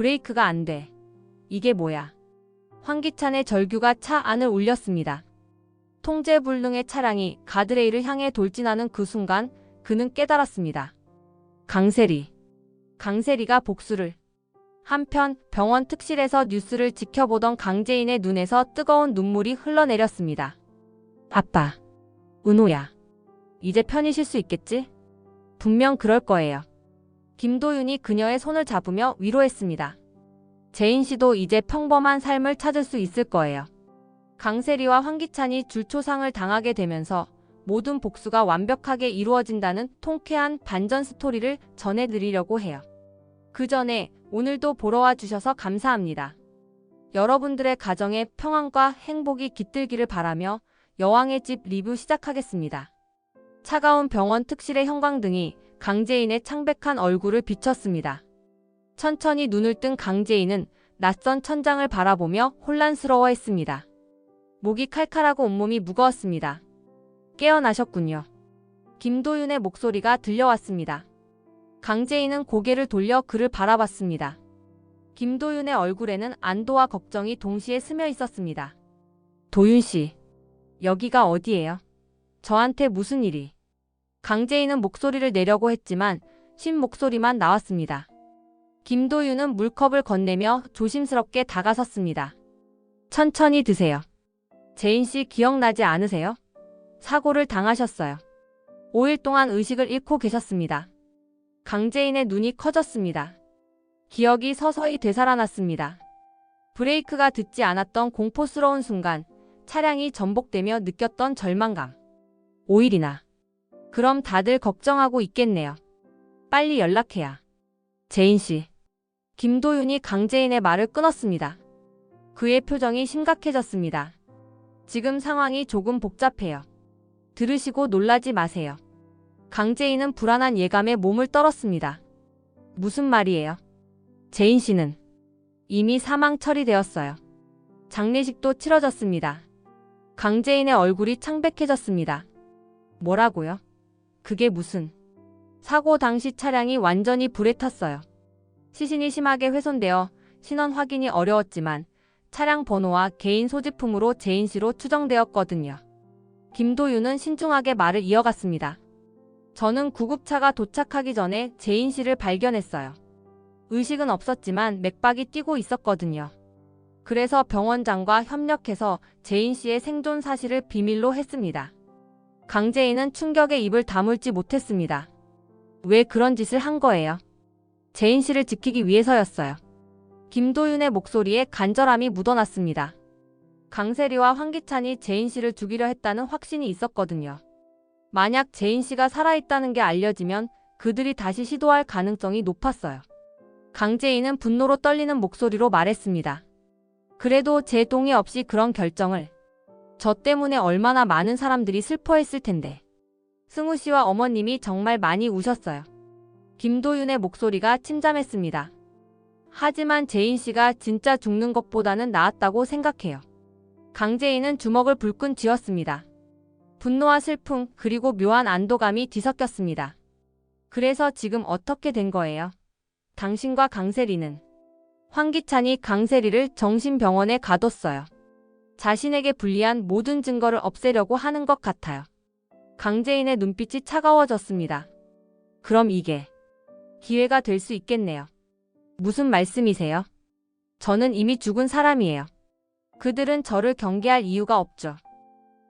브레이크가 안 돼. 이게 뭐야? 환기찬의 절규가 차 안을 울렸습니다. 통제불능의 차량이 가드레일을 향해 돌진하는 그 순간 그는 깨달았습니다. 강세리가 복수를. 한편 병원 특실에서 뉴스를 지켜보던 강재인의 눈에서 뜨거운 눈물이 흘러내렸습니다. 아빠, 은호야. 이제 편히 쉴 수 있겠지? 분명 그럴 거예요. 김도윤이 그녀의 손을 잡으며 위로했습니다. 재인 씨도 이제 평범한 삶을 찾을 수 있을 거예요. 강세리와 황기찬이 줄초상을 당하게 되면서 모든 복수가 완벽하게 이루어진다는 통쾌한 반전 스토리를 전해드리려고 해요. 그 전에 오늘도 보러 와 주셔서 감사합니다. 여러분들의 가정에 평안과 행복이 깃들기를 바라며 여왕의 집 리뷰 시작하겠습니다. 차가운 병원 특실의 형광등이 강재인의 창백한 얼굴을 비췄습니다. 천천히 눈을 뜬 강재인은 낯선 천장을 바라보며 혼란스러워했습니다. 목이 칼칼하고 온몸이 무거웠습니다. 깨어나셨군요. 김도윤의 목소리가 들려왔습니다. 강재인은 고개를 돌려 그를 바라봤습니다. 김도윤의 얼굴에는 안도와 걱정이 동시에 스며 있었습니다. 도윤 씨, 여기가 어디예요? 저한테 무슨 일이? 강재인은 목소리를 내려고 했지만 쉰 목소리만 나왔습니다. 김도윤은 물컵을 건네며 조심스럽게 다가섰습니다. 천천히 드세요. 재인 씨 기억나지 않으세요? 사고를 당하셨어요. 5일 동안 의식을 잃고 계셨습니다. 강재인의 눈이 커졌습니다. 기억이 서서히 되살아났습니다. 브레이크가 듣지 않았던 공포스러운 순간, 차량이 전복되며 느꼈던 절망감. 5일이나. 그럼 다들 걱정하고 있겠네요. 빨리 연락해야. 재인 씨. 김도윤이 강재인의 말을 끊었습니다. 그의 표정이 심각해졌습니다. 지금 상황이 조금 복잡해요. 들으시고 놀라지 마세요. 강재인은 불안한 예감에 몸을 떨었습니다. 무슨 말이에요? 재인 씨는 이미 사망 처리되었어요. 장례식도 치러졌습니다. 강재인의 얼굴이 창백해졌습니다. 뭐라고요? 그게 무슨... 사고 당시 차량이 완전히 불에 탔어요. 시신이 심하게 훼손되어 신원 확인이 어려웠지만 차량 번호와 개인 소지품으로 재인 씨로 추정되었거든요. 김도윤은 신중하게 말을 이어갔습니다. 저는 구급차가 도착하기 전에 재인 씨를 발견했어요. 의식은 없었지만 맥박이 뛰고 있었거든요. 그래서 병원장과 협력해서 재인 씨의 생존 사실을 비밀로 했습니다. 강재인은 충격에 입을 다물지 못했습니다. 왜 그런 짓을 한 거예요? 재인 씨를 지키기 위해서였어요. 김도윤의 목소리에 간절함이 묻어났습니다. 강세리와 황기찬이 재인 씨를 죽이려 했다는 확신이 있었거든요. 만약 재인 씨가 살아있다는 게 알려지면 그들이 다시 시도할 가능성이 높았어요. 강재인은 분노로 떨리는 목소리로 말했습니다. 그래도 제 동의 없이 그런 결정을... 저 때문에 얼마나 많은 사람들이 슬퍼했을 텐데. 승우 씨와 어머님이 정말 많이 우셨어요. 김도윤의 목소리가 침잠했습니다. 하지만 재인 씨가 진짜 죽는 것보다는 나았다고 생각해요. 강재인은 주먹을 불끈 쥐었습니다. 분노와 슬픔 그리고 묘한 안도감이 뒤섞였습니다. 그래서 지금 어떻게 된 거예요? 당신과 강세리는... 황기찬이 강세리를 정신병원에 가뒀어요. 자신에게 불리한 모든 증거를 없애려고 하는 것 같아요. 강재인의 눈빛이 차가워졌습니다. 그럼 이게 기회가 될 수 있겠네요. 무슨 말씀이세요? 저는 이미 죽은 사람이에요. 그들은 저를 경계할 이유가 없죠.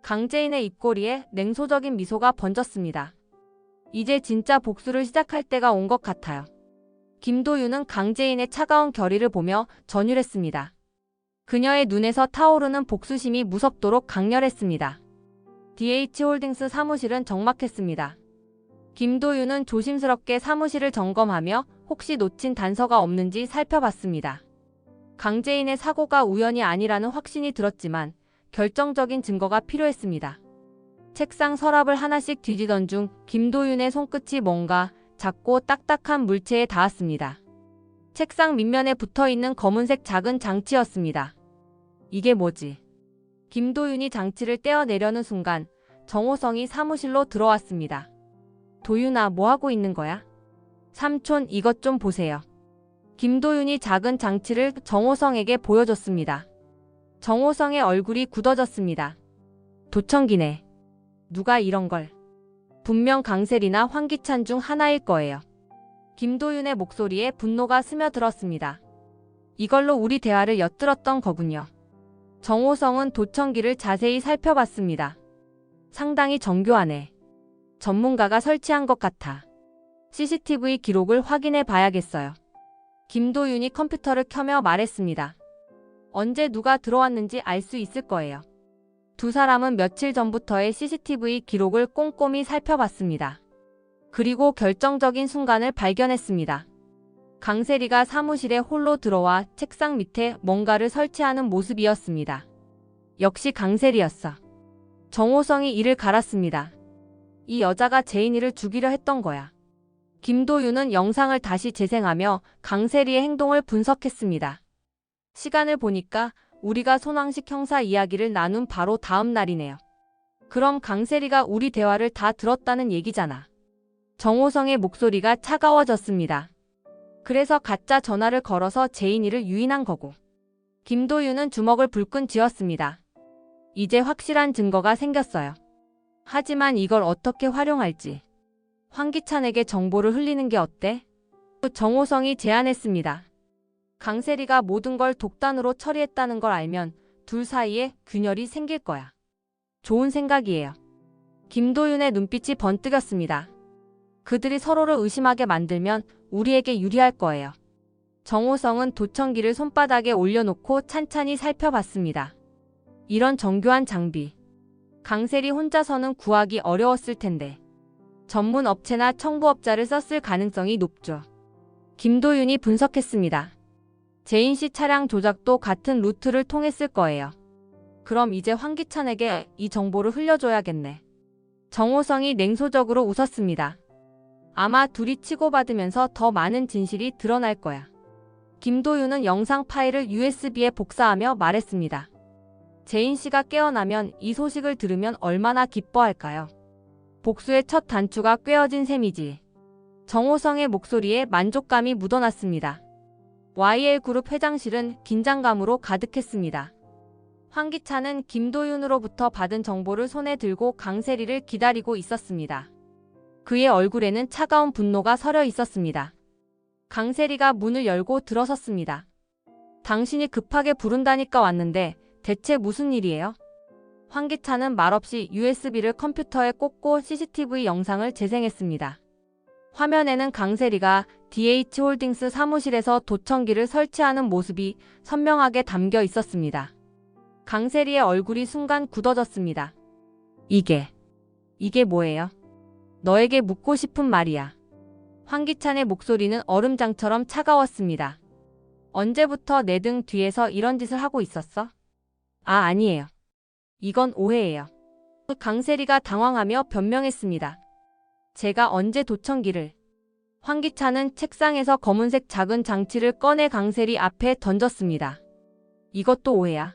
강재인의 입꼬리에 냉소적인 미소가 번졌습니다. 이제 진짜 복수를 시작할 때가 온 것 같아요. 김도윤은 강재인의 차가운 결의를 보며 전율했습니다. 그녀의 눈에서 타오르는 복수심이 무섭도록 강렬했습니다. DH홀딩스 사무실은 적막했습니다. 김도윤은 조심스럽게 사무실을 점검하며 혹시 놓친 단서가 없는지 살펴봤습니다. 강재인의 사고가 우연이 아니라는 확신이 들었지만 결정적인 증거가 필요했습니다. 책상 서랍을 하나씩 뒤지던 중 김도윤의 손끝이 뭔가 작고 딱딱한 물체에 닿았습니다. 책상 밑면에 붙어있는 검은색 작은 장치였습니다. 이게 뭐지? 김도윤이 장치를 떼어내려는 순간 정호성이 사무실로 들어왔습니다. 도윤아, 뭐하고 있는 거야? 삼촌, 이것 좀 보세요. 김도윤이 작은 장치를 정호성에게 보여줬습니다. 정호성의 얼굴이 굳어졌습니다. 도청기네. 누가 이런 걸. 분명 강세리나 황기찬 중 하나일 거예요. 김도윤의 목소리에 분노가 스며들었습니다. 이걸로 우리 대화를 엿들었던 거군요. 정호성은 도청기를 자세히 살펴봤습니다. 상당히 정교하네. 전문가가 설치한 것 같아. CCTV 기록을 확인해 봐야겠어요. 김도윤이 컴퓨터를 켜며 말했습니다. 언제 누가 들어왔는지 알 수 있을 거예요. 두 사람은 며칠 전부터의 CCTV 기록을 꼼꼼히 살펴봤습니다. 그리고 결정적인 순간을 발견했습니다. 강세리가 사무실에 홀로 들어와 책상 밑에 뭔가를 설치하는 모습이었습니다. 역시 강세리였어. 정호성이 이를 갈았습니다. 이 여자가 제인이를 죽이려 했던 거야. 김도윤은 영상을 다시 재생하며 강세리의 행동을 분석했습니다. 시간을 보니까 우리가 손왕식 형사 이야기를 나눈 바로 다음 날이네요. 그럼 강세리가 우리 대화를 다 들었다는 얘기잖아. 정호성의 목소리가 차가워졌습니다. 그래서 가짜 전화를 걸어서 제인이를 유인한 거고. 김도윤은 주먹을 불끈 쥐었습니다. 이제 확실한 증거가 생겼어요. 하지만 이걸 어떻게 활용할지. 황기찬에게 정보를 흘리는 게 어때? 정호성이 제안했습니다. 강세리가 모든 걸 독단으로 처리했다는 걸 알면 둘 사이에 균열이 생길 거야. 좋은 생각이에요. 김도윤의 눈빛이 번뜩였습니다. 그들이 서로를 의심하게 만들면 우리에게 유리할 거예요. 정호성은 도청기를 손바닥에 올려놓고 찬찬히 살펴봤습니다. 이런 정교한 장비. 강세리 혼자서는 구하기 어려웠을 텐데. 전문 업체나 청부업자를 썼을 가능성이 높죠. 김도윤이 분석했습니다. 제인 씨 차량 조작도 같은 루트를 통했을 거예요. 그럼 이제 황기찬에게 이 정보를 흘려줘야겠네. 정호성이 냉소적으로 웃었습니다. 아마 둘이 치고받으면서 더 많은 진실이 드러날 거야. 김도윤은 영상 파일을 USB에 복사하며 말했습니다. 제인 씨가 깨어나면 이 소식을 들으면 얼마나 기뻐할까요? 복수의 첫 단추가 꿰어진 셈이지. 정호성의 목소리에 만족감이 묻어났습니다. YL그룹 회장실은 긴장감으로 가득했습니다. 황기찬은 김도윤으로부터 받은 정보를 손에 들고 강세리를 기다리고 있었습니다. 그의 얼굴에는 차가운 분노가 서려 있었습니다. 강세리가 문을 열고 들어섰습니다. 당신이 급하게 부른다니까 왔는데 대체 무슨 일이에요? 황기찬은 말없이 USB를 컴퓨터에 꽂고 CCTV 영상을 재생했습니다. 화면에는 강세리가 DH홀딩스 사무실에서 도청기를 설치하는 모습이 선명하게 담겨 있었습니다. 강세리의 얼굴이 순간 굳어졌습니다. 이게 뭐예요? 너에게 묻고 싶은 말이야. 황기찬의 목소리는 얼음장처럼 차가웠습니다. 언제부터 내 등 뒤에서 이런 짓을 하고 있었어? 아니에요. 이건 오해예요. 강세리가 당황하며 변명했습니다. 제가 언제 도청기를. 황기찬은 책상에서 검은색 작은 장치를 꺼내 강세리 앞에 던졌습니다. 이것도 오해야.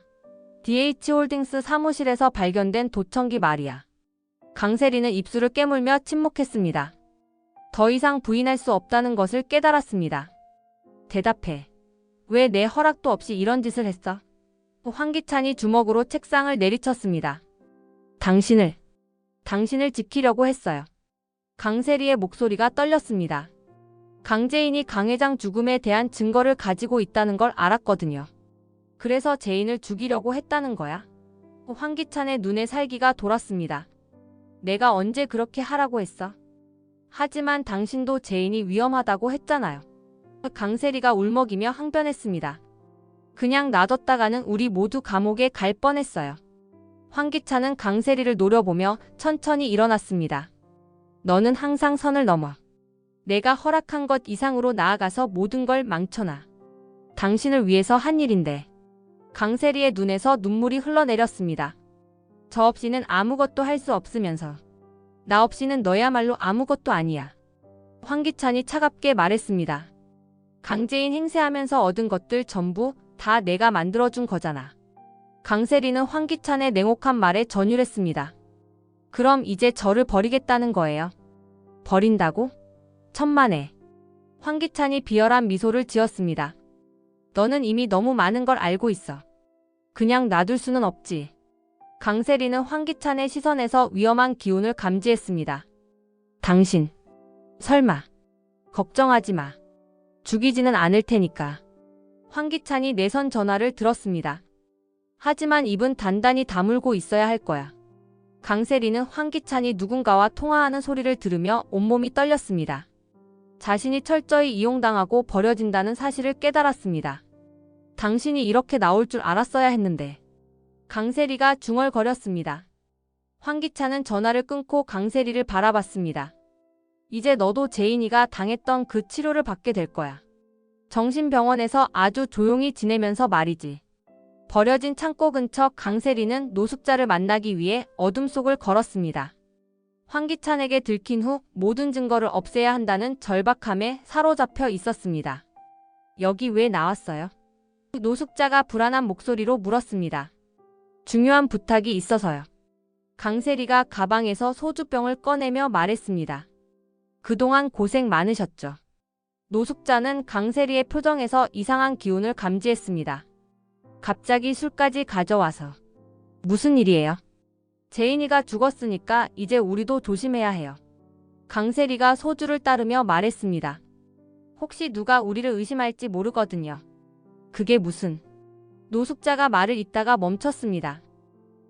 DH홀딩스 사무실에서 발견된 도청기 말이야. 강세리는 입술을 깨물며 침묵했습니다. 더 이상 부인할 수 없다는 것을 깨달았습니다. 대답해. 왜 내 허락도 없이 이런 짓을 했어? 황기찬이 주먹으로 책상을 내리쳤습니다. 당신을 지키려고 했어요. 강세리의 목소리가 떨렸습니다. 강제인이 강 회장 죽음에 대한 증거를 가지고 있다는 걸 알았거든요. 그래서 제인을 죽이려고 했다는 거야. 황기찬의 눈에 살기가 돌았습니다. 내가 언제 그렇게 하라고 했어? 하지만 당신도 제인이 위험하다고 했잖아요. 강세리가 울먹이며 항변했습니다. 그냥 놔뒀다가는 우리 모두 감옥에 갈 뻔했어요. 황기찬은 강세리를 노려보며 천천히 일어났습니다. 너는 항상 선을 넘어. 내가 허락한 것 이상으로 나아가서 모든 걸 망쳐놔. 당신을 위해서 한 일인데. 강세리의 눈에서 눈물이 흘러내렸습니다. 저 없이는 아무것도 할 수 없으면서. 나 없이는 너야말로 아무것도 아니야. 황기찬이 차갑게 말했습니다. 강제인 행세하면서 얻은 것들 전부 다 내가 만들어준 거잖아. 강세리는 황기찬의 냉혹한 말에 전율했습니다. 그럼 이제 저를 버리겠다는 거예요? 버린다고? 천만에. 황기찬이 비열한 미소를 지었습니다. 너는 이미 너무 많은 걸 알고 있어. 그냥 놔둘 수는 없지. 강세리는 황기찬의 시선에서 위험한 기운을 감지했습니다. 당신, 설마, 걱정하지 마. 죽이지는 않을 테니까. 황기찬이 내선 전화를 들었습니다. 하지만 입은 단단히 다물고 있어야 할 거야. 강세리는 황기찬이 누군가와 통화하는 소리를 들으며 온몸이 떨렸습니다. 자신이 철저히 이용당하고 버려진다는 사실을 깨달았습니다. 당신이 이렇게 나올 줄 알았어야 했는데. 강세리가 중얼거렸습니다. 황기찬은 전화를 끊고 강세리를 바라봤습니다. 이제 너도 제인이가 당했던 그 치료를 받게 될 거야. 정신병원에서 아주 조용히 지내면서 말이지. 버려진 창고 근처 강세리는 노숙자를 만나기 위해 어둠 속을 걸었습니다. 황기찬에게 들킨 후 모든 증거를 없애야 한다는 절박함에 사로잡혀 있었습니다. 여기 왜 나왔어요? 노숙자가 불안한 목소리로 물었습니다. 중요한 부탁이 있어서요. 강세리가 가방에서 소주병을 꺼내며 말했습니다. 그동안 고생 많으셨죠. 노숙자는 강세리의 표정에서 이상한 기운을 감지했습니다. 갑자기 술까지 가져와서. 무슨 일이에요? 제인이가 죽었으니까 이제 우리도 조심해야 해요. 강세리가 소주를 따르며 말했습니다. 혹시 누가 우리를 의심할지 모르거든요. 그게 무슨... 노숙자가 말을 잇다가 멈췄습니다.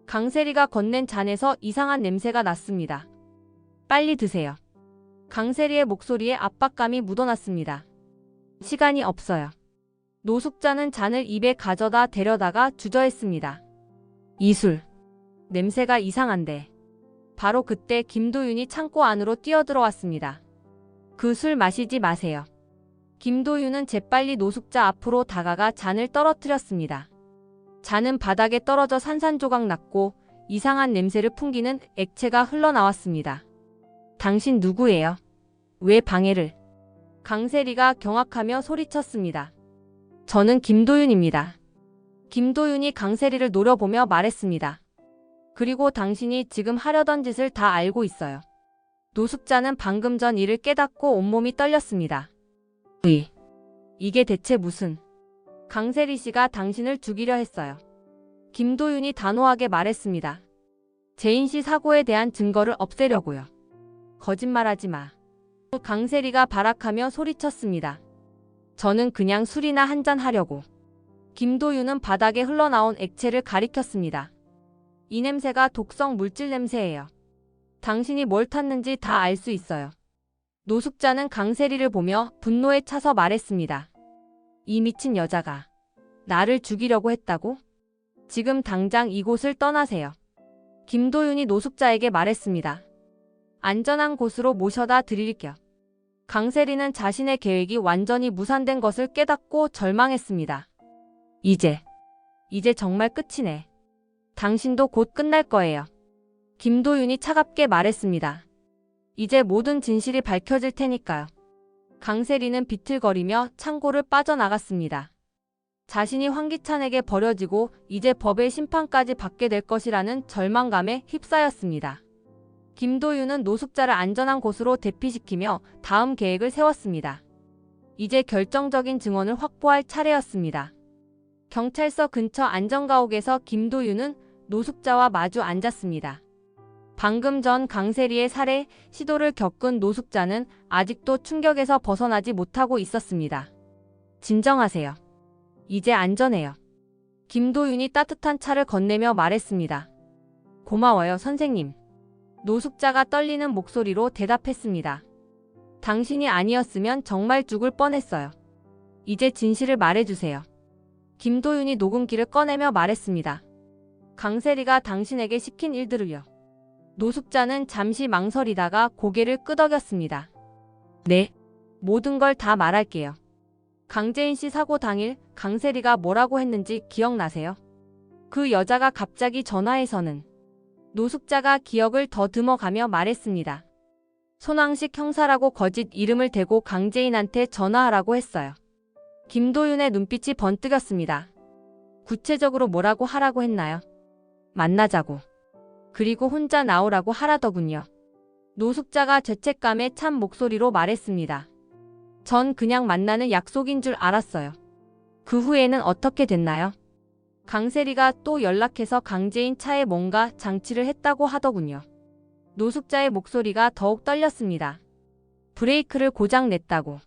강세리가 건넨 잔에서 이상한 냄새가 났습니다. 빨리 드세요. 강세리의 목소리에 압박감이 묻어났습니다. 시간이 없어요. 노숙자는 잔을 입에 가져다 대려다가 주저했습니다. 이 술, 냄새가 이상한데. 바로 그때 김도윤이 창고 안으로 뛰어들어왔습니다. 그 술 마시지 마세요. 김도윤은 재빨리 노숙자 앞으로 다가가 잔을 떨어뜨렸습니다. 잔은 바닥에 떨어져 산산조각 났고 이상한 냄새를 풍기는 액체가 흘러나왔습니다. 당신 누구예요? 왜 방해를? 강세리가 경악하며 소리쳤습니다. 저는 김도윤입니다. 김도윤이 강세리를 노려보며 말했습니다. 그리고 당신이 지금 하려던 짓을 다 알고 있어요. 노숙자는 방금 전 일을 깨닫고 온몸이 떨렸습니다. 이게 대체 무슨... 강세리 씨가 당신을 죽이려 했어요. 김도윤이 단호하게 말했습니다. 제인 씨 사고에 대한 증거를 없애려고요. 거짓말하지 마. 강세리가 발악하며 소리쳤습니다. 저는 그냥 술이나 한잔 하려고. 김도윤은 바닥에 흘러나온 액체를 가리켰습니다. 이 냄새가 독성 물질 냄새예요. 당신이 뭘 탔는지 다 알 수 있어요. 노숙자는 강세리를 보며 분노에 차서 말했습니다. 이 미친 여자가 나를 죽이려고 했다고? 지금 당장 이곳을 떠나세요. 김도윤이 노숙자에게 말했습니다. 안전한 곳으로 모셔다 드릴게요. 강세리는 자신의 계획이 완전히 무산된 것을 깨닫고 절망했습니다. 이제 정말 끝이네. 당신도 곧 끝날 거예요. 김도윤이 차갑게 말했습니다. 이제 모든 진실이 밝혀질 테니까요. 강세리는 비틀거리며 창고를 빠져나갔습니다. 자신이 황기찬에게 버려지고 이제 법의 심판까지 받게 될 것이라는 절망감에 휩싸였습니다. 김도윤은 노숙자를 안전한 곳으로 대피시키며 다음 계획을 세웠습니다. 이제 결정적인 증언을 확보할 차례였습니다. 경찰서 근처 안전가옥에서 김도윤은 노숙자와 마주 앉았습니다. 방금 전 강세리의 살해 시도를 겪은 노숙자는 아직도 충격에서 벗어나지 못하고 있었습니다. 진정하세요. 이제 안전해요. 김도윤이 따뜻한 차를 건네며 말했습니다. 고마워요, 선생님. 노숙자가 떨리는 목소리로 대답했습니다. 당신이 아니었으면 정말 죽을 뻔했어요. 이제 진실을 말해주세요. 김도윤이 녹음기를 꺼내며 말했습니다. 강세리가 당신에게 시킨 일들을요. 노숙자는 잠시 망설이다가 고개를 끄덕였습니다. 네, 모든 걸 다 말할게요. 강재인 씨 사고 당일 강세리가 뭐라고 했는지 기억나세요? 그 여자가 갑자기 전화해서는 노숙자가 기억을 더듬어가며 말했습니다. 손왕식 형사라고 거짓 이름을 대고 강재인한테 전화하라고 했어요. 김도윤의 눈빛이 번뜩였습니다. 구체적으로 뭐라고 하라고 했나요? 만나자고. 그리고 혼자 나오라고 하라더군요. 노숙자가 죄책감에 찬 목소리로 말했습니다. 전 그냥 만나는 약속인 줄 알았어요. 그 후에는 어떻게 됐나요? 강세리가 또 연락해서 강재인 차에 뭔가 장치를 했다고 하더군요. 노숙자의 목소리가 더욱 떨렸습니다. 브레이크를 고장 냈다고.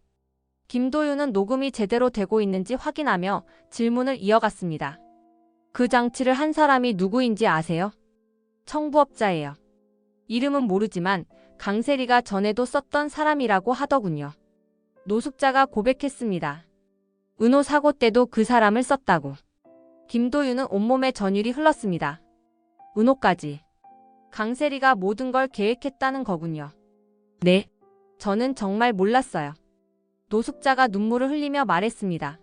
김도윤은 녹음이 제대로 되고 있는지 확인하며 질문을 이어갔습니다. 그 장치를 한 사람이 누구인지 아세요? 청부업자예요. 이름은 모르지만 강세리가 전에도 썼던 사람이라고 하더군요. 노숙자가 고백했습니다. 은호 사고 때도 그 사람을 썼다고. 김도윤은 온몸에 전율이 흘렀습니다. 은호까지. 강세리가 모든 걸 계획했다는 거군요. 네. 저는 정말 몰랐어요. 노숙자가 눈물을 흘리며 말했습니다.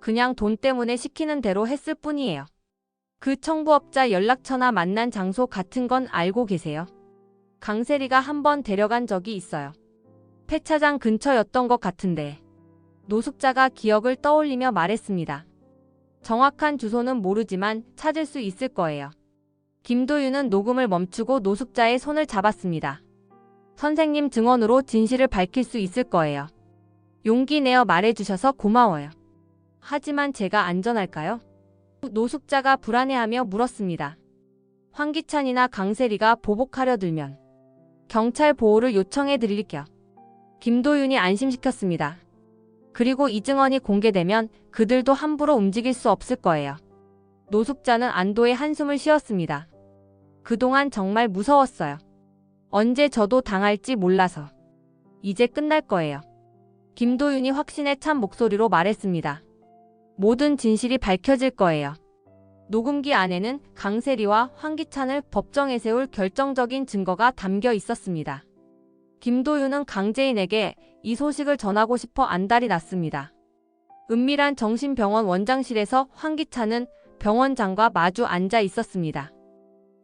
그냥 돈 때문에 시키는 대로 했을 뿐이에요. 그 청부업자 연락처나 만난 장소 같은 건 알고 계세요? 강세리가 한번 데려간 적이 있어요. 폐차장 근처였던 것 같은데. 노숙자가 기억을 떠올리며 말했습니다. 정확한 주소는 모르지만 찾을 수 있을 거예요. 김도윤은 녹음을 멈추고 노숙자의 손을 잡았습니다. 선생님 증언으로 진실을 밝힐 수 있을 거예요. 용기 내어 말해주셔서 고마워요. 하지만 제가 안전할까요? 노숙자가 불안해하며 물었습니다. 황기찬이나 강세리가 보복하려 들면 경찰 보호를 요청해 드릴게요. 김도윤이 안심시켰습니다. 그리고 이 증언이 공개되면 그들도 함부로 움직일 수 없을 거예요. 노숙자는 안도의 한숨을 쉬었습니다. 그동안 정말 무서웠어요. 언제 저도 당할지 몰라서. 이제 끝날 거예요. 김도윤이 확신에 찬 목소리로 말했습니다. 모든 진실이 밝혀질 거예요. 녹음기 안에는 강세리와 황기찬을 법정에 세울 결정적인 증거가 담겨 있었습니다. 김도윤은 강재인에게 이 소식을 전하고 싶어 안달이 났습니다. 은밀한 정신병원 원장실에서 황기찬은 병원장과 마주 앉아 있었습니다.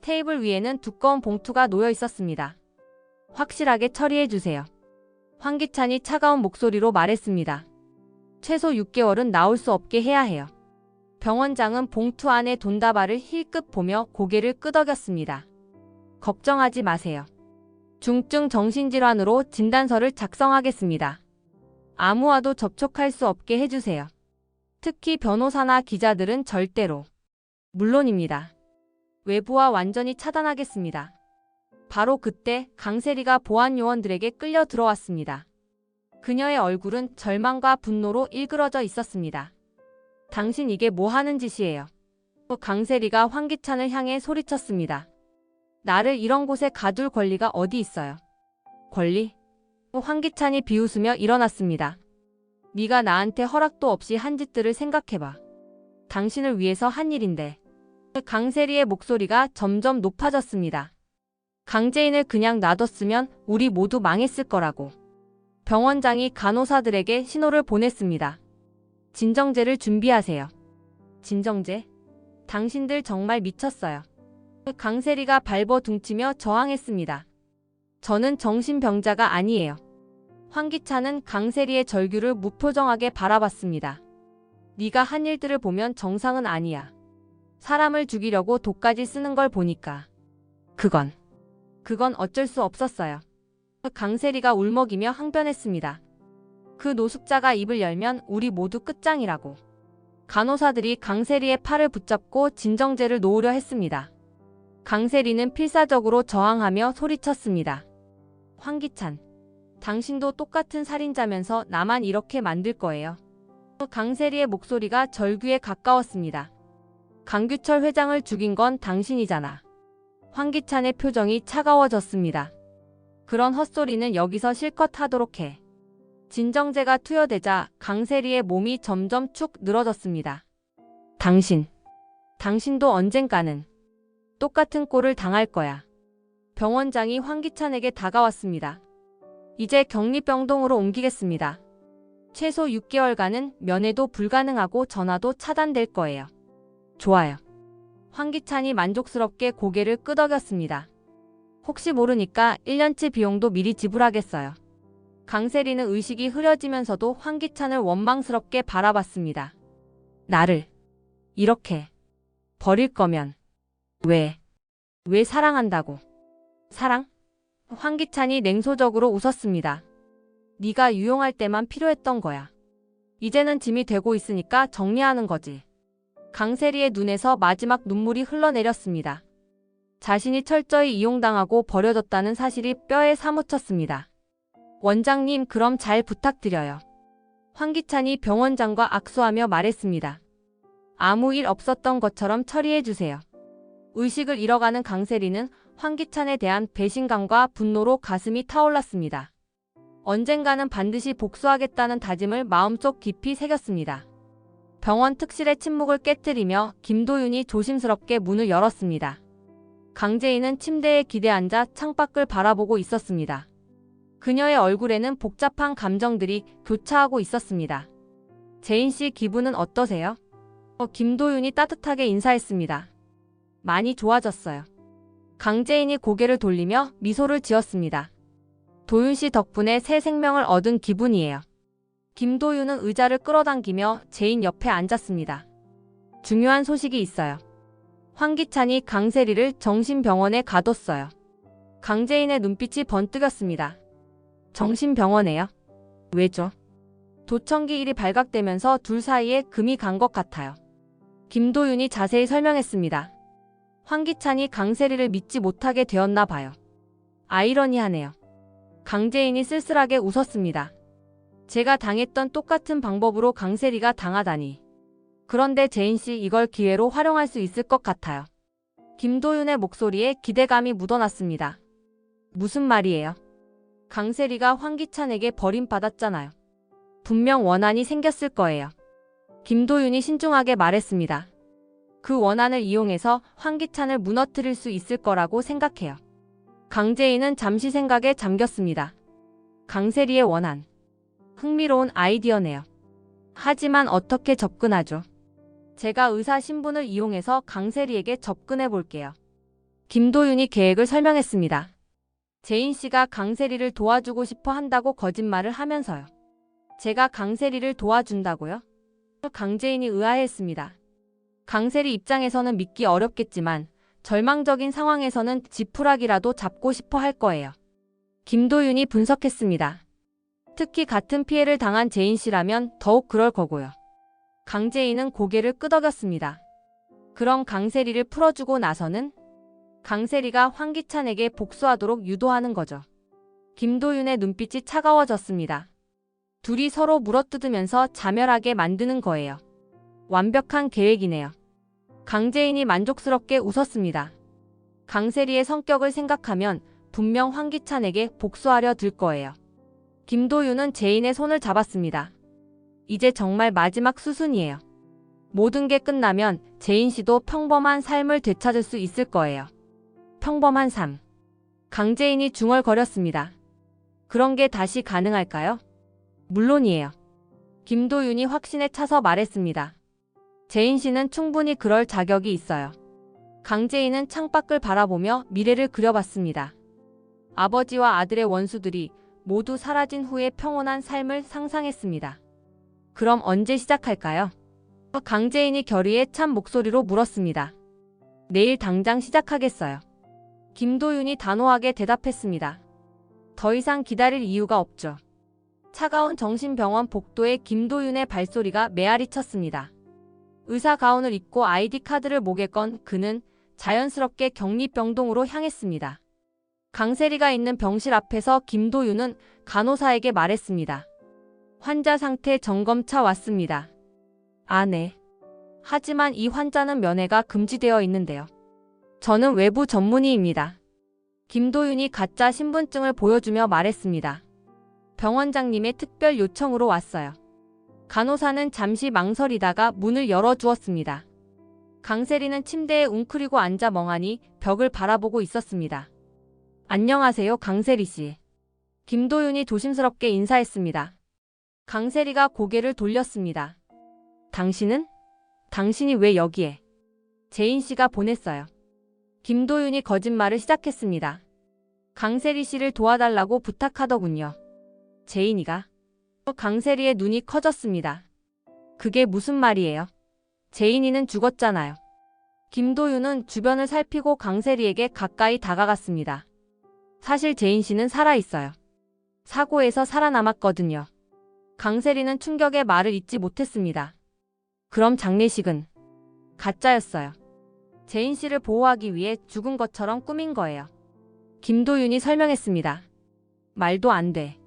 테이블 위에는 두꺼운 봉투가 놓여 있었습니다. 확실하게 처리해주세요. 황기찬이 차가운 목소리로 말했습니다. 최소 6개월은 나올 수 없게 해야 해요. 병원장은 봉투 안에 돈다발을 힐끗 보며 고개를 끄덕였습니다. 걱정하지 마세요. 중증 정신질환으로 진단서를 작성하겠습니다. 아무와도 접촉할 수 없게 해주세요. 특히 변호사나 기자들은 절대로. 물론입니다. 외부와 완전히 차단하겠습니다. 바로 그때 강세리가 보안 요원들에게 끌려 들어왔습니다. 그녀의 얼굴은 절망과 분노로 일그러져 있었습니다. 당신 이게 뭐 하는 짓이에요? 강세리가 황기찬을 향해 소리쳤습니다. 나를 이런 곳에 가둘 권리가 어디 있어요? 권리? 황기찬이 비웃으며 일어났습니다. 네가 나한테 허락도 없이 한 짓들을 생각해봐. 당신을 위해서 한 일인데. 강세리의 목소리가 점점 높아졌습니다. 강재인을 그냥 놔뒀으면 우리 모두 망했을 거라고. 병원장이 간호사들에게 신호를 보냈습니다. 진정제를 준비하세요. 진정제? 당신들 정말 미쳤어요. 강세리가 발버둥치며 저항했습니다. 저는 정신병자가 아니에요. 황기찬은 강세리의 절규를 무표정하게 바라봤습니다. 네가 한 일들을 보면 정상은 아니야. 사람을 죽이려고 독까지 쓰는 걸 보니까. 그건 어쩔 수 없었어요. 강세리가 울먹이며 항변했습니다. 그 노숙자가 입을 열면 우리 모두 끝장이라고. 간호사들이 강세리의 팔을 붙잡고 진정제를 놓으려 했습니다. 강세리는 필사적으로 저항하며 소리쳤습니다. 황기찬, 당신도 똑같은 살인자면서 나만 이렇게 만들 거예요. 강세리의 목소리가 절규에 가까웠습니다. 강규철 회장을 죽인 건 당신이잖아. 황기찬의 표정이 차가워졌습니다. 그런 헛소리는 여기서 실컷 하도록 해. 진정제가 투여되자 강세리의 몸이 점점 축 늘어졌습니다. 당신도 언젠가는 똑같은 꼴을 당할 거야. 병원장이 황기찬에게 다가왔습니다. 이제 격리병동으로 옮기겠습니다. 최소 6개월간은 면회도 불가능하고 전화도 차단될 거예요. 좋아요. 황기찬이 만족스럽게 고개를 끄덕였습니다. 혹시 모르니까 1년치 비용도 미리 지불하겠어요. 강세리는 의식이 흐려지면서도 황기찬을 원망스럽게 바라봤습니다. 나를 이렇게 버릴 거면 왜 사랑한다고? 사랑? 황기찬이 냉소적으로 웃었습니다. 네가 유용할 때만 필요했던 거야. 이제는 짐이 되고 있으니까 정리하는 거지. 강세리의 눈에서 마지막 눈물이 흘러내렸습니다. 자신이 철저히 이용당하고 버려졌다는 사실이 뼈에 사무쳤습니다. 원장님, 그럼 잘 부탁드려요. 황기찬이 병원장과 악수하며 말했습니다. 아무 일 없었던 것처럼 처리해주세요. 의식을 잃어가는 강세리는 황기찬에 대한 배신감과 분노로 가슴이 타올랐습니다. 언젠가는 반드시 복수하겠다는 다짐을 마음속 깊이 새겼습니다. 병원 특실의 침묵을 깨뜨리며 김도윤이 조심스럽게 문을 열었습니다. 강재인은 침대에 기대앉아 창밖을 바라보고 있었습니다. 그녀의 얼굴에는 복잡한 감정들이 교차하고 있었습니다. 재인 씨, 기분은 어떠세요? 김도윤이 따뜻하게 인사했습니다. 많이 좋아졌어요. 강재인이 고개를 돌리며 미소를 지었습니다. 도윤 씨 덕분에 새 생명을 얻은 기분이에요. 김도윤은 의자를 끌어당기며 재인 옆에 앉았습니다. 중요한 소식이 있어요. 황기찬이 강세리를 정신병원에 가뒀어요. 강재인의 눈빛이 번뜩였습니다. 정신병원에요? 왜죠? 도청기 일이 발각되면서 둘 사이에 금이 간 것 같아요. 김도윤이 자세히 설명했습니다. 황기찬이 강세리를 믿지 못하게 되었나 봐요. 아이러니하네요. 강재인이 쓸쓸하게 웃었습니다. 제가 당했던 똑같은 방법으로 강세리가 당하다니. 그런데 재인 씨, 이걸 기회로 활용할 수 있을 것 같아요. 김도윤의 목소리에 기대감이 묻어났습니다. 무슨 말이에요? 강세리가 황기찬에게 버림받았잖아요. 분명 원한이 생겼을 거예요. 김도윤이 신중하게 말했습니다. 그 원한을 이용해서 황기찬을 무너뜨릴 수 있을 거라고 생각해요. 강재인은 잠시 생각에 잠겼습니다. 강세리의 원한. 흥미로운 아이디어네요. 하지만 어떻게 접근하죠? 제가 의사 신분을 이용해서 강세리에게 접근해 볼게요. 김도윤이 계획을 설명했습니다. 재인 씨가 강세리를 도와주고 싶어 한다고 거짓말을 하면서요. 제가 강세리를 도와준다고요? 강재인이 의아해했습니다. 강세리 입장에서는 믿기 어렵겠지만 절망적인 상황에서는 지푸라기라도 잡고 싶어 할 거예요. 김도윤이 분석했습니다. 특히 같은 피해를 당한 재인 씨라면 더욱 그럴 거고요. 강재인은 고개를 끄덕였습니다. 그럼 강세리를 풀어주고 나서는 강세리가 황기찬에게 복수하도록 유도하는 거죠. 김도윤의 눈빛이 차가워졌습니다. 둘이 서로 물어뜯으면서 자멸하게 만드는 거예요. 완벽한 계획이네요. 강재인이 만족스럽게 웃었습니다. 강세리의 성격을 생각하면 분명 황기찬에게 복수하려 들 거예요. 김도윤은 재인의 손을 잡았습니다. 이제 정말 마지막 수순이에요. 모든 게 끝나면 재인 씨도 평범한 삶을 되찾을 수 있을 거예요. 평범한 삶. 강재인이 중얼거렸습니다. 그런 게 다시 가능할까요? 물론이에요. 김도윤이 확신에 차서 말했습니다. 재인 씨는 충분히 그럴 자격이 있어요. 강재인은 창밖을 바라보며 미래를 그려봤습니다. 아버지와 아들의 원수들이 모두 사라진 후의 평온한 삶을 상상했습니다. 그럼 언제 시작할까요? 강재인이 결의에 찬 목소리로 물었습니다. 내일 당장 시작하겠어요. 김도윤이 단호하게 대답했습니다. 더 이상 기다릴 이유가 없죠. 차가운 정신병원 복도에 김도윤의 발소리가 메아리 쳤습니다. 의사 가운을 입고 아이디 카드를 목에 건 그는 자연스럽게 격리병동으로 향했습니다. 강세리가 있는 병실 앞에서 김도윤은 간호사에게 말했습니다. 환자 상태 점검차 왔습니다. 아, 네. 하지만 이 환자는 면회가 금지되어 있는데요. 저는 외부 전문의입니다. 김도윤이 가짜 신분증을 보여주며 말했습니다. 병원장님의 특별 요청으로 왔어요. 간호사는 잠시 망설이다가 문을 열어주었습니다. 강세리는 침대에 웅크리고 앉아 멍하니 벽을 바라보고 있었습니다. 안녕하세요, 강세리 씨. 김도윤이 조심스럽게 인사했습니다. 강세리가 고개를 돌렸습니다. 당신은? 당신이 왜 여기에? 재인 씨가 보냈어요. 김도윤이 거짓말을 시작했습니다. 강세리 씨를 도와달라고 부탁하더군요. 재인이가? 강세리의 눈이 커졌습니다. 그게 무슨 말이에요? 재인이는 죽었잖아요. 김도윤은 주변을 살피고 강세리에게 가까이 다가갔습니다. 사실 재인 씨는 살아있어요. 사고에서 살아남았거든요. 강세리는 충격의 말을 잇지 못했습니다. 그럼 장례식은 가짜였어요. 제인 씨를 보호하기 위해 죽은 것처럼 꾸민 거예요. 김도윤이 설명했습니다. 말도 안 돼.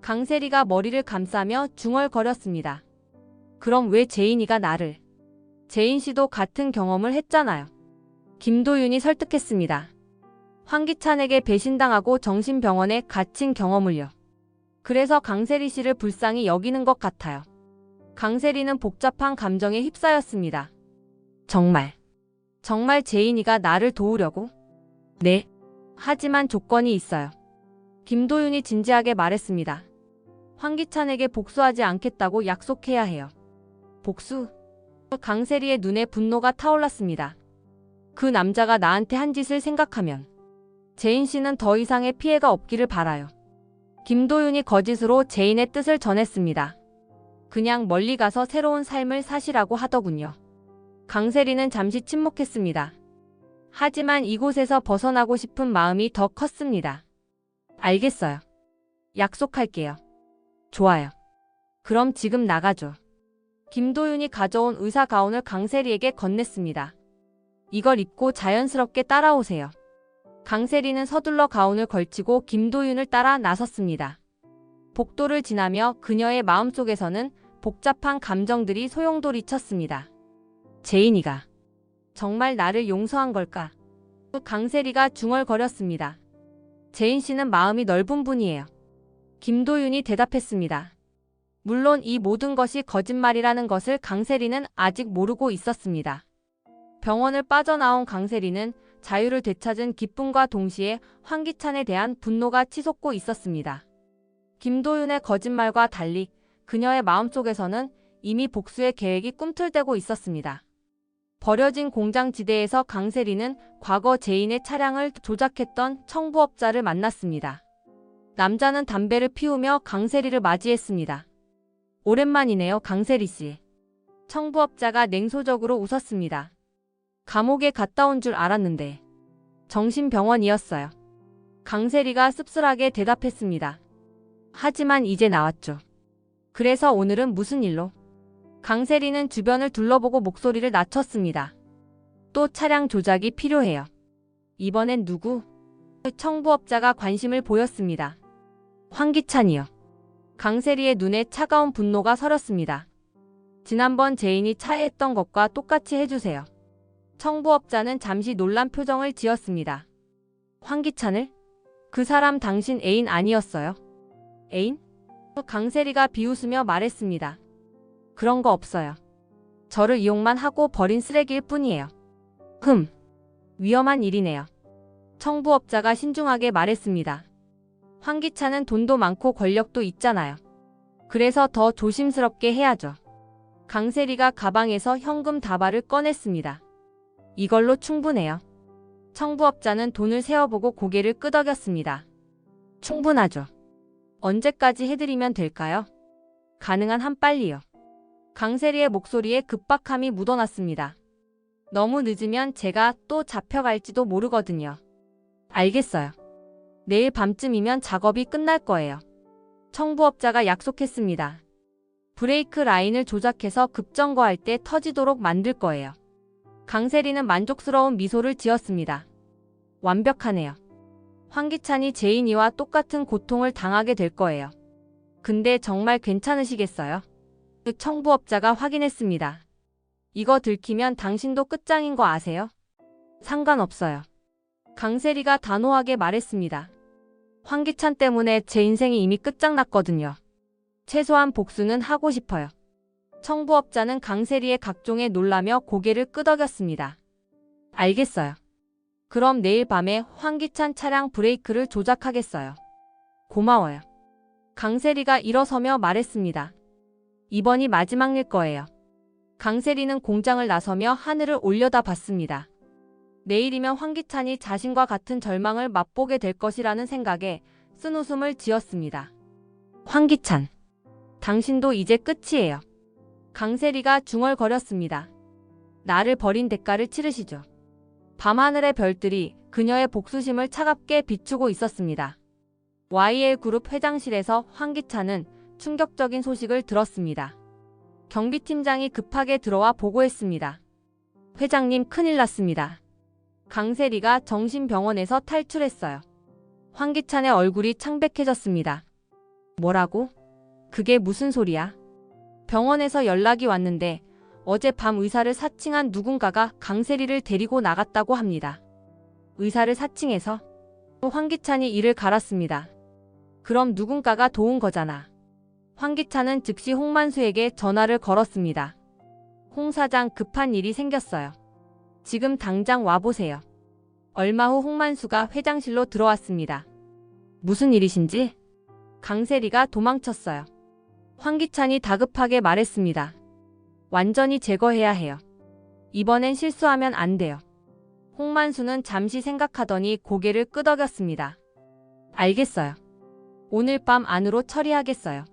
강세리가 머리를 감싸며 중얼거렸습니다. 그럼 왜 제인이가 나를? 제인 씨도 같은 경험을 했잖아요. 김도윤이 설득했습니다. 황기찬에게 배신당하고 정신병원에 갇힌 경험을요. 그래서 강세리 씨를 불쌍히 여기는 것 같아요. 강세리는 복잡한 감정에 휩싸였습니다. 정말 제인이가 나를 도우려고? 네. 하지만 조건이 있어요. 김도윤이 진지하게 말했습니다. 황기찬에게 복수하지 않겠다고 약속해야 해요. 복수? 강세리의 눈에 분노가 타올랐습니다. 그 남자가 나한테 한 짓을 생각하면 제인 씨는 더 이상의 피해가 없기를 바라요. 김도윤이 거짓으로 제인의 뜻을 전했습니다. 그냥 멀리 가서 새로운 삶을 사시라고 하더군요. 강세리는 잠시 침묵했습니다. 하지만 이곳에서 벗어나고 싶은 마음이 더 컸습니다. 알겠어요. 약속할게요. 좋아요. 그럼 지금 나가죠. 김도윤이 가져온 의사 가운을 강세리에게 건넸습니다. 이걸 입고 자연스럽게 따라오세요. 강세리는 서둘러 가운을 걸치고 김도윤을 따라 나섰습니다. 복도를 지나며 그녀의 마음속에서는 복잡한 감정들이 소용돌이 쳤습니다. 제인이가 정말 나를 용서한 걸까? 강세리가 중얼거렸습니다. 제인 씨는 마음이 넓은 분이에요. 김도윤이 대답했습니다. 물론 이 모든 것이 거짓말이라는 것을 강세리는 아직 모르고 있었습니다. 병원을 빠져나온 강세리는 자유를 되찾은 기쁨과 동시에 황기찬에 대한 분노가 치솟고 있었습니다. 김도윤의 거짓말과 달리 그녀의 마음속에서는 이미 복수의 계획이 꿈틀대고 있었습니다. 버려진 공장지대에서 강세리는 과거 제인의 차량을 조작했던 청부업자를 만났습니다. 남자는 담배를 피우며 강세리를 맞이했습니다. 오랜만이네요, 강세리 씨. 청부업자가 냉소적으로 웃었습니다. 감옥에 갔다 온 줄 알았는데 정신병원이었어요. 강세리가 씁쓸하게 대답했습니다. 하지만 이제 나왔죠. 그래서 오늘은 무슨 일로? 강세리는 주변을 둘러보고 목소리를 낮췄습니다. 또 차량 조작이 필요해요. 이번엔 누구? 청부업자가 관심을 보였습니다. 황기찬이요. 강세리의 눈에 차가운 분노가 서렸습니다. 지난번 제인이 차에 했던 것과 똑같이 해주세요. 청부업자는 잠시 놀란 표정을 지었습니다. 황기찬을? 그 사람 당신 애인 아니었어요? 애인? 강세리가 비웃으며 말했습니다. 그런 거 없어요. 저를 이용만 하고 버린 쓰레기일 뿐이에요. 위험한 일이네요. 청부업자가 신중하게 말했습니다. 황기찬은 돈도 많고 권력도 있잖아요. 그래서 더 조심스럽게 해야죠. 강세리가 가방에서 현금 다발을 꺼냈습니다. 이걸로 충분해요. 청부업자는 돈을 세어보고 고개를 끄덕였습니다. 충분하죠. 언제까지 해드리면 될까요? 가능한 한 빨리요. 강세리의 목소리에 급박함이 묻어났습니다. 너무 늦으면 제가 또 잡혀갈지도 모르거든요. 알겠어요. 내일 밤쯤이면 작업이 끝날 거예요. 청부업자가 약속했습니다. 브레이크 라인을 조작해서 급정거할 때 터지도록 만들 거예요. 강세리는 만족스러운 미소를 지었습니다. 완벽하네요. 황기찬이 제인이와 똑같은 고통을 당하게 될 거예요. 근데 정말 괜찮으시겠어요? 청부업자가 확인했습니다. 이거 들키면 당신도 끝장인 거 아세요? 상관없어요. 강세리가 단호하게 말했습니다. 황기찬 때문에 제 인생이 이미 끝장났거든요. 최소한 복수는 하고 싶어요. 청부업자는 강세리의 각종에 놀라며 고개를 끄덕였습니다. 알겠어요. 그럼 내일 밤에 황기찬 차량 브레이크를 조작하겠어요. 고마워요. 강세리가 일어서며 말했습니다. 이번이 마지막일 거예요. 강세리는 공장을 나서며 하늘을 올려다봤습니다. 내일이면 황기찬이 자신과 같은 절망을 맛보게 될 것이라는 생각에 쓴웃음을 지었습니다. 황기찬, 당신도 이제 끝이에요. 강세리가 중얼거렸습니다. 나를 버린 대가를 치르시죠. 밤하늘의 별들이 그녀의 복수심을 차갑게 비추고 있었습니다. YL그룹 회장실에서 황기찬은 충격적인 소식을 들었습니다. 경비팀장이 급하게 들어와 보고했습니다. 회장님, 큰일 났습니다. 강세리가 정신병원에서 탈출했어요. 황기찬의 얼굴이 창백해졌습니다. 뭐라고? 그게 무슨 소리야? 병원에서 연락이 왔는데 어젯밤 의사를 사칭한 누군가가 강세리를 데리고 나갔다고 합니다. 의사를 사칭해서? 황기찬이 이를 갈았습니다. 그럼 누군가가 도운 거잖아. 황기찬은 즉시 홍만수에게 전화를 걸었습니다. 홍 사장, 급한 일이 생겼어요. 지금 당장 와보세요. 얼마 후 홍만수가 회장실로 들어왔습니다. 무슨 일이신지? 강세리가 도망쳤어요. 황기찬이 다급하게 말했습니다. 완전히 제거해야 해요. 이번엔 실수하면 안 돼요. 홍만수는 잠시 생각하더니 고개를 끄덕였습니다. 알겠어요. 오늘 밤 안으로 처리하겠어요.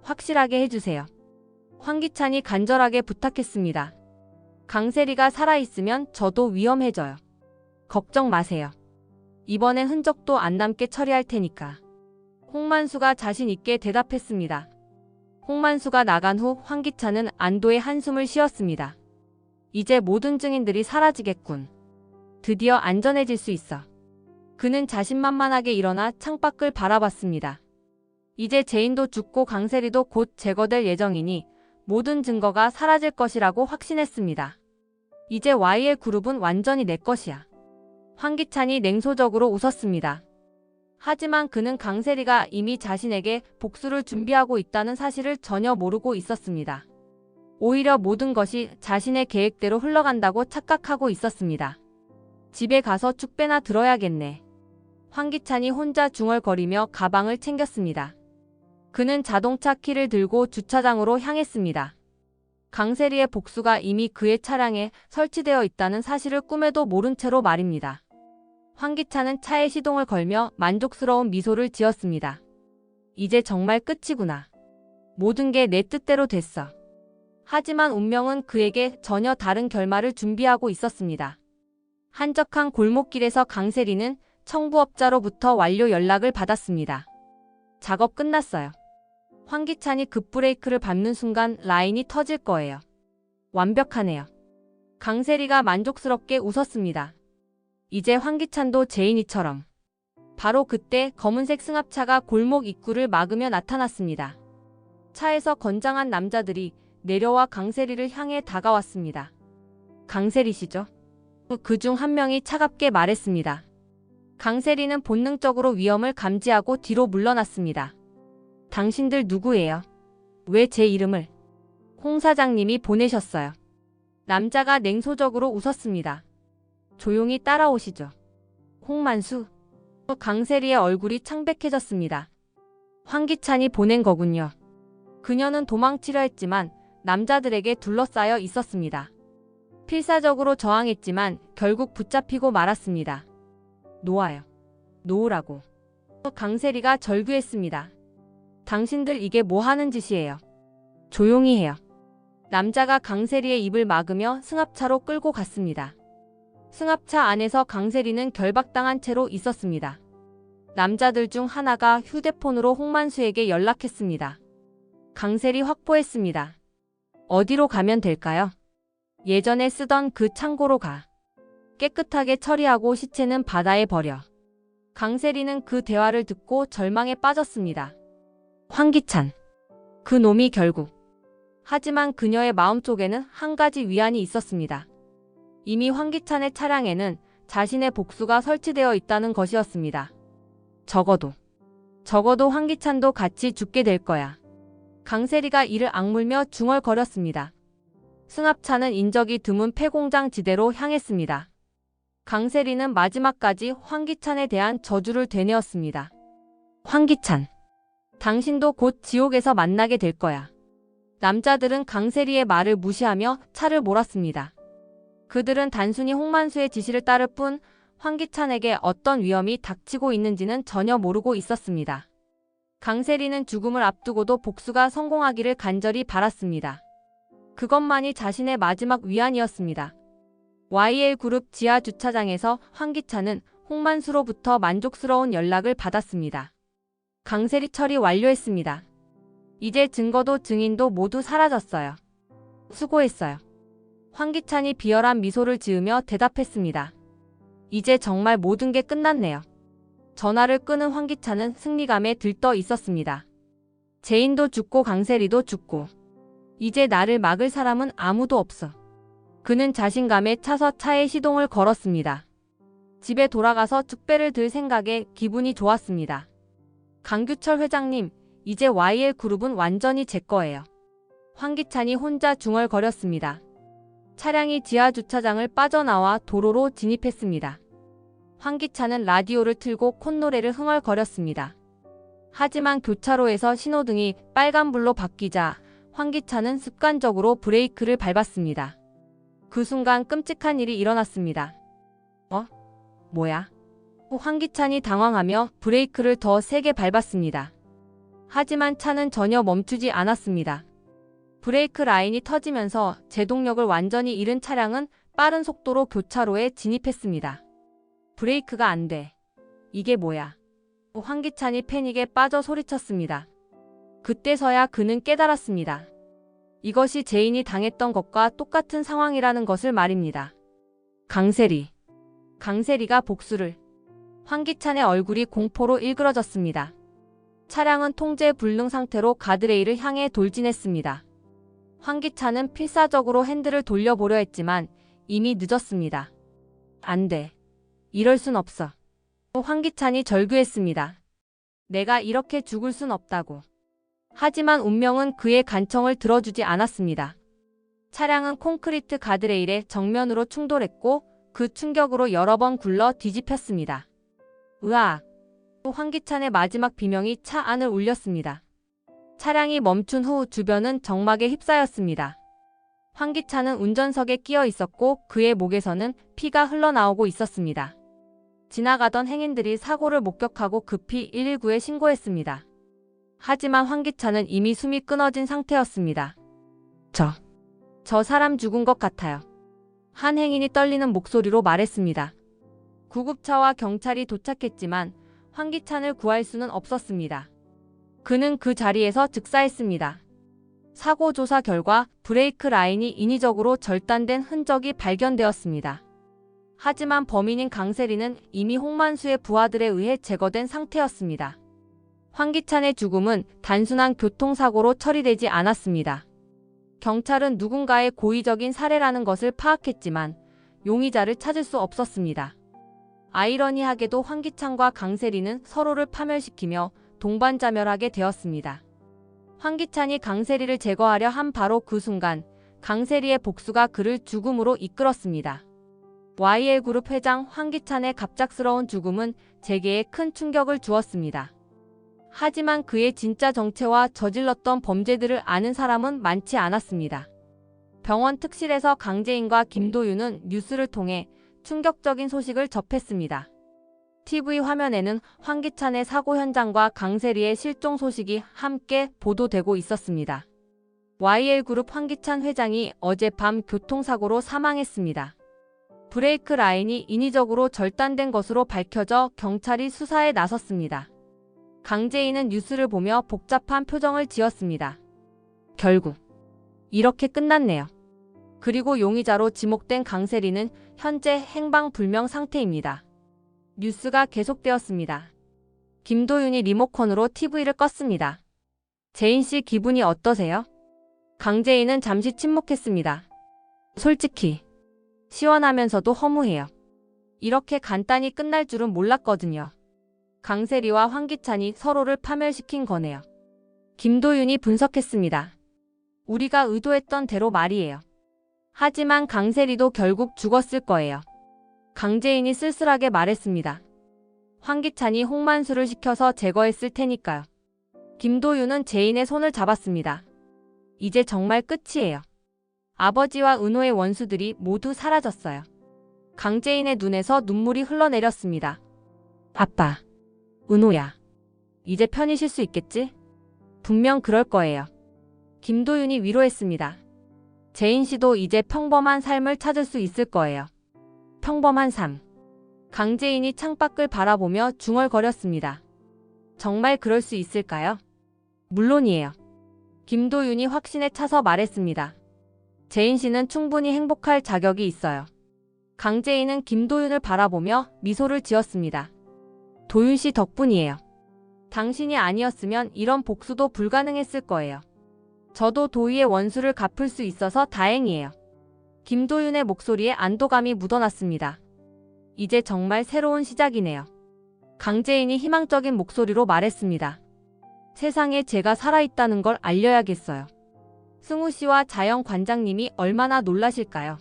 확실하게 해주세요. 황기찬이 간절하게 부탁했습니다. 강세리가 살아있으면 저도 위험해져요. 걱정 마세요. 이번엔 흔적도 안 남게 처리할 테니까. 홍만수가 자신 있게 대답했습니다. 홍만수가 나간 후 황기찬은 안도의 한숨을 쉬었습니다. 이제 모든 증인들이 사라지겠군. 드디어 안전해질 수 있어. 그는 자신만만하게 일어나 창밖을 바라봤습니다. 이제 제인도 죽고 강세리도 곧 제거될 예정이니 모든 증거가 사라질 것이라고 확신했습니다. 이제 YL그룹은 완전히 내 것이야. 황기찬이 냉소적으로 웃었습니다. 하지만 그는 강세리가 이미 자신에게 복수를 준비하고 있다는 사실을 전혀 모르고 있었습니다. 오히려 모든 것이 자신의 계획대로 흘러간다고 착각하고 있었습니다. 집에 가서 축배나 들어야겠네. 황기찬이 혼자 중얼거리며 가방을 챙겼습니다. 그는 자동차 키를 들고 주차장으로 향했습니다. 강세리의 복수가 이미 그의 차량에 설치되어 있다는 사실을 꿈에도 모른 채로 말입니다. 황기찬은 차에 시동을 걸며 만족스러운 미소를 지었습니다. 이제 정말 끝이구나. 모든 게 내 뜻대로 됐어. 하지만 운명은 그에게 전혀 다른 결말을 준비하고 있었습니다. 한적한 골목길에서 강세리는 청부업자로부터 완료 연락을 받았습니다. 작업 끝났어요. 황기찬이 급브레이크를 밟는 순간 라인이 터질 거예요. 완벽하네요. 강세리가 만족스럽게 웃었습니다. 이제 황기찬도 제인이처럼. 바로 그때 검은색 승합차가 골목 입구를 막으며 나타났습니다. 차에서 건장한 남자들이 내려와 강세리를 향해 다가왔습니다. 강세리시죠? 그중 한 명이 차갑게 말했습니다. 강세리는 본능적으로 위험을 감지하고 뒤로 물러났습니다. 당신들 누구예요? 왜 제 이름을? 홍 사장님이 보내셨어요. 남자가 냉소적으로 웃었습니다. 조용히 따라오시죠. 홍만수. 강세리의 얼굴이 창백해졌습니다. 황기찬이 보낸 거군요. 그녀는 도망치려 했지만 남자들에게 둘러싸여 있었습니다. 필사적으로 저항했지만 결국 붙잡히고 말았습니다. 놓아요. 놓으라고. 강세리가 절규했습니다. 당신들 이게 뭐 하는 짓이에요? 조용히 해요. 남자가 강세리의 입을 막으며 승합차로 끌고 갔습니다. 승합차 안에서 강세리는 결박당한 채로 있었습니다. 남자들 중 하나가 휴대폰으로 홍만수에게 연락했습니다. 강세리 확보했습니다. 어디로 가면 될까요? 예전에 쓰던 그 창고로 가. 깨끗하게 처리하고 시체는 바다에 버려. 강세리는 그 대화를 듣고 절망에 빠졌습니다. 황기찬. 그 놈이 결국. 하지만 그녀의 마음속에는 한 가지 위안이 있었습니다. 이미 황기찬의 차량에는 자신의 복수가 설치되어 있다는 것이었습니다. 적어도 황기찬도 같이 죽게 될 거야. 강세리가 이를 악물며 중얼거렸습니다. 승합차는 인적이 드문 폐공장 지대로 향했습니다. 강세리는 마지막까지 황기찬에 대한 저주를 되뇌었습니다. 황기찬. 당신도 곧 지옥에서 만나게 될 거야. 남자들은 강세리의 말을 무시하며 차를 몰았습니다. 그들은 단순히 홍만수의 지시를 따를 뿐 황기찬에게 어떤 위험이 닥치고 있는지는 전혀 모르고 있었습니다. 강세리는 죽음을 앞두고도 복수가 성공하기를 간절히 바랐습니다. 그것만이 자신의 마지막 위안이었습니다. YL그룹 지하 주차장에서 황기찬은 홍만수로부터 만족스러운 연락을 받았습니다. 강세리 처리 완료했습니다. 이제 증거도 증인도 모두 사라졌어요. 수고했어요. 황기찬이 비열한 미소를 지으며 대답했습니다. 이제 정말 모든 게 끝났네요. 전화를 끊은 황기찬은 승리감에 들떠 있었습니다. 재인도 죽고 강세리도 죽고 이제 나를 막을 사람은 아무도 없어. 그는 자신감에 차서 차에 시동을 걸었습니다. 집에 돌아가서 축배를 들 생각에 기분이 좋았습니다. 강규철 회장님, 이제 YL그룹은 완전히 제 거예요. 황기찬이 혼자 중얼거렸습니다. 차량이 지하주차장을 빠져나와 도로로 진입했습니다. 황기찬은 라디오를 틀고 콧노래를 흥얼거렸습니다. 하지만 교차로에서 신호등이 빨간불로 바뀌자 황기찬은 습관적으로 브레이크를 밟았습니다. 그 순간 끔찍한 일이 일어났습니다. 뭐야? 황기찬이 당황하며 브레이크를 더 세게 밟았습니다. 하지만 차는 전혀 멈추지 않았습니다. 브레이크 라인이 터지면서 제동력을 완전히 잃은 차량은 빠른 속도로 교차로에 진입했습니다. 브레이크가 안 돼. 이게 뭐야? 황기찬이 패닉에 빠져 소리쳤습니다. 그때서야 그는 깨달았습니다. 이것이 재인이 당했던 것과 똑같은 상황이라는 것을 말입니다. 강세리가 복수를. 황기찬의 얼굴이 공포로 일그러졌습니다. 차량은 통제 불능 상태로 가드레일을 향해 돌진했습니다. 황기찬은 필사적으로 핸들을 돌려보려 했지만 이미 늦었습니다. 안 돼. 이럴 순 없어. 황기찬이 절규했습니다. 내가 이렇게 죽을 순 없다고. 하지만 운명은 그의 간청을 들어주지 않았습니다. 차량은 콘크리트 가드레일에 정면으로 충돌했고 그 충격으로 여러 번 굴러 뒤집혔습니다. 으악! 황기찬의 마지막 비명이 차 안을 울렸습니다. 차량이 멈춘 후 주변은 정막에 휩싸였습니다. 황기찬은 운전석에 끼어 있었고 그의 목에서는 피가 흘러나오고 있었습니다. 지나가던 행인들이 사고를 목격하고 급히 119에 신고했습니다. 하지만 황기찬은 이미 숨이 끊어진 상태였습니다. 저 사람 죽은 것 같아요. 한 행인이 떨리는 목소리로 말했습니다. 구급차와 경찰이 도착했지만 황기찬을 구할 수는 없었습니다. 그는 그 자리에서 즉사했습니다. 사고 조사 결과 브레이크 라인이 인위적으로 절단된 흔적이 발견되었습니다. 하지만 범인인 강세리는 이미 홍만수의 부하들에 의해 제거된 상태였습니다. 황기찬의 죽음은 단순한 교통사고로 처리되지 않았습니다. 경찰은 누군가의 고의적인 살해라는 것을 파악했지만 용의자를 찾을 수 없었습니다. 아이러니하게도 황기찬과 강세리는 서로를 파멸시키며 동반자멸하게 되었습니다. 황기찬이 강세리를 제거하려 한 바로 그 순간 강세리의 복수가 그를 죽음으로 이끌었습니다. YL그룹 회장 황기찬의 갑작스러운 죽음은 재계에 큰 충격을 주었습니다. 하지만 그의 진짜 정체와 저질렀던 범죄들을 아는 사람은 많지 않았습니다. 병원 특실에서 강재인과 김도윤은 뉴스를 통해 충격적인 소식을 접했습니다. TV 화면에는 황기찬의 사고 현장과 강세리의 실종 소식이 함께 보도되고 있었습니다. YL그룹 황기찬 회장이 어젯밤 교통사고로 사망했습니다. 브레이크 라인이 인위적으로 절단된 것으로 밝혀져 경찰이 수사에 나섰습니다. 강재인은 뉴스를 보며 복잡한 표정을 지었습니다. 결국 이렇게 끝났네요. 그리고 용의자로 지목된 강세리는 현재 행방불명 상태입니다. 뉴스가 계속되었습니다. 김도윤이 리모컨으로 TV를 껐습니다. 재인 씨 기분이 어떠세요? 강재인은 잠시 침묵했습니다. 솔직히 시원하면서도 허무해요. 이렇게 간단히 끝날 줄은 몰랐거든요. 강세리와 황기찬이 서로를 파멸시킨 거네요. 김도윤이 분석했습니다. 우리가 의도했던 대로 말이에요. 하지만 강세리도 결국 죽었을 거예요. 강재인이 쓸쓸하게 말했습니다. 황기찬이 홍만수를 시켜서 제거했을 테니까요. 김도윤은 재인의 손을 잡았습니다. 이제 정말 끝이에요. 아버지와 은호의 원수들이 모두 사라졌어요. 강재인의 눈에서 눈물이 흘러내렸습니다. 아빠, 은호야. 이제 편히 쉴 수 있겠지? 분명 그럴 거예요. 김도윤이 위로했습니다. 재인 씨도 이제 평범한 삶을 찾을 수 있을 거예요. 평범한 삶. 강재인이 창밖을 바라보며 중얼거렸습니다. 정말 그럴 수 있을까요? 물론이에요. 김도윤이 확신에 차서 말했습니다. 재인 씨는 충분히 행복할 자격이 있어요. 강재인은 김도윤을 바라보며 미소를 지었습니다. 도윤 씨 덕분이에요. 당신이 아니었으면 이런 복수도 불가능했을 거예요. 저도 도희의 원수를 갚을 수 있어서 다행이에요. 김도윤의 목소리에 안도감이 묻어났습니다. 이제 정말 새로운 시작이네요. 강재인이 희망적인 목소리로 말했습니다. 세상에 제가 살아있다는 걸 알려야겠어요. 승우 씨와 자영 관장님이 얼마나 놀라실까요?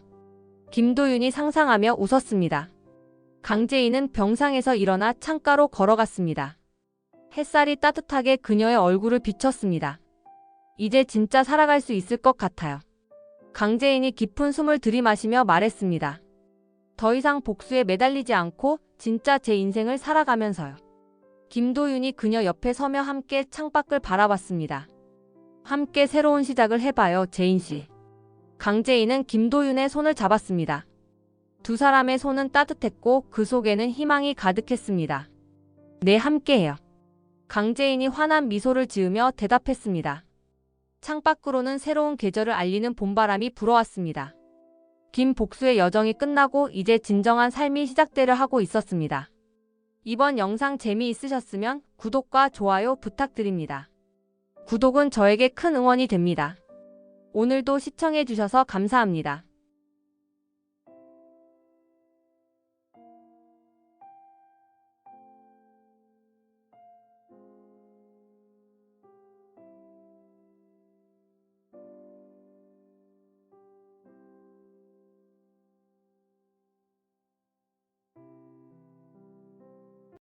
김도윤이 상상하며 웃었습니다. 강재인은 병상에서 일어나 창가로 걸어갔습니다. 햇살이 따뜻하게 그녀의 얼굴을 비췄습니다. 이제 진짜 살아갈 수 있을 것 같아요. 강재인이 깊은 숨을 들이마시며 말했습니다. 더 이상 복수에 매달리지 않고 진짜 제 인생을 살아가면서요. 김도윤이 그녀 옆에 서며 함께 창밖을 바라봤습니다. 함께 새로운 시작을 해봐요, 재인 씨. 강재인은 김도윤의 손을 잡았습니다. 두 사람의 손은 따뜻했고 그 속에는 희망이 가득했습니다. 네, 함께해요. 강재인이 환한 미소를 지으며 대답했습니다. 창밖으로는 새로운 계절을 알리는 봄바람이 불어왔습니다. 김복수의 여정이 끝나고 이제 진정한 삶이 시작되려 하고 있었습니다. 이번 영상 재미있으셨으면 구독과 좋아요 부탁드립니다. 구독은 저에게 큰 응원이 됩니다. 오늘도 시청해주셔서 감사합니다.